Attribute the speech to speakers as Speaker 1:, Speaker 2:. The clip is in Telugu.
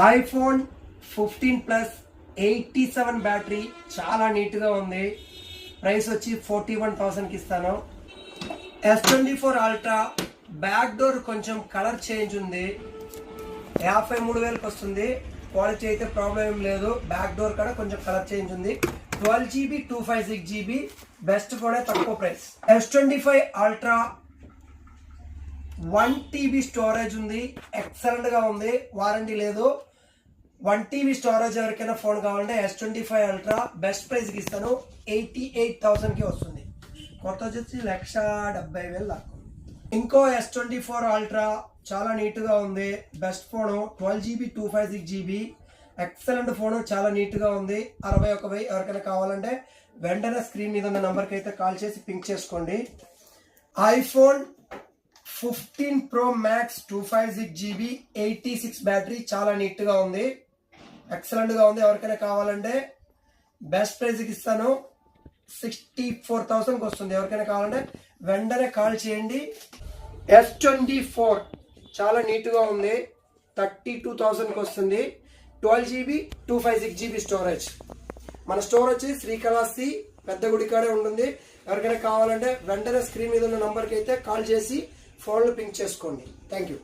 Speaker 1: ఐఫోన్ 15 ప్లస్ 87 బ్యాటరీ చాలా నీట్గా ఉంది. ప్రైస్ వచ్చి 41,000కి ఇస్తాను. S24 అల్ట్రా బ్యాక్ డోర్ కొంచెం కలర్ చేంజ్ ఉంది. 53,000కి వస్తుంది. క్వాలిటీ అయితే ప్రాబ్లం ఏం లేదు. బ్యాక్ డోర్ కూడా కొంచెం కలర్ చేంజ్ ఉంది. 12GB 256GB బెస్ట్ ఫోనే, తక్కువ price. S25 ultra 1TB storage ఉంది. ఎక్సలెంట్ గా ఉంది. వారంటీ లేదు. 1TB స్టోరేజ్ ఎవరికైనా ఫోన్ కావాలంటే S25 అల్ట్రా బెస్ట్ ప్రైస్ కి ఇస్తాను. 88,000కి వస్తుంది. కొత్త వచ్చి 1,70,000 దాకా. ఇంకో S24 అల్ట్రా చాలా నీట్ గా ఉంది. Best phone, 12GB 256GB excellent phone, చాలా నీట్ గా ఉంది. 61,000. ఎవరికైనా కావాలంటే వెంటనే స్క్రీన్ మీద ఉన్న నంబర్కి అయితే కాల్ చేసి పింక్ చేసుకోండి. IPhone 15 Pro Max 256GB 86 battery చాలా నీట్ గా ఉంది. ఎక్సలెంట్ గా ఉంది. ఎవరికైనా కావాలంటే బెస్ట్ ప్రైస్ కి ఇస్తాను. 64,000కి వస్తుంది. ఎవరికైనా కావాలంటే వెంటనే కాల్ చేయండి. S24 చాలా నీట్ గా ఉంది. 32,000కి వస్తుంది. 12GB 256GB storage. మన స్టోర్ వచ్చి శ్రీకాళహస్తి పెద్ద గుడికాడే ఉంటుంది. ఎవరికైనా కావాలంటే వెంటనే స్క్రీన్ మీద ఉన్న నంబర్కి అయితే కాల్ చేసి ఫోన్లు పింక్ చేసుకోండి. Thank you.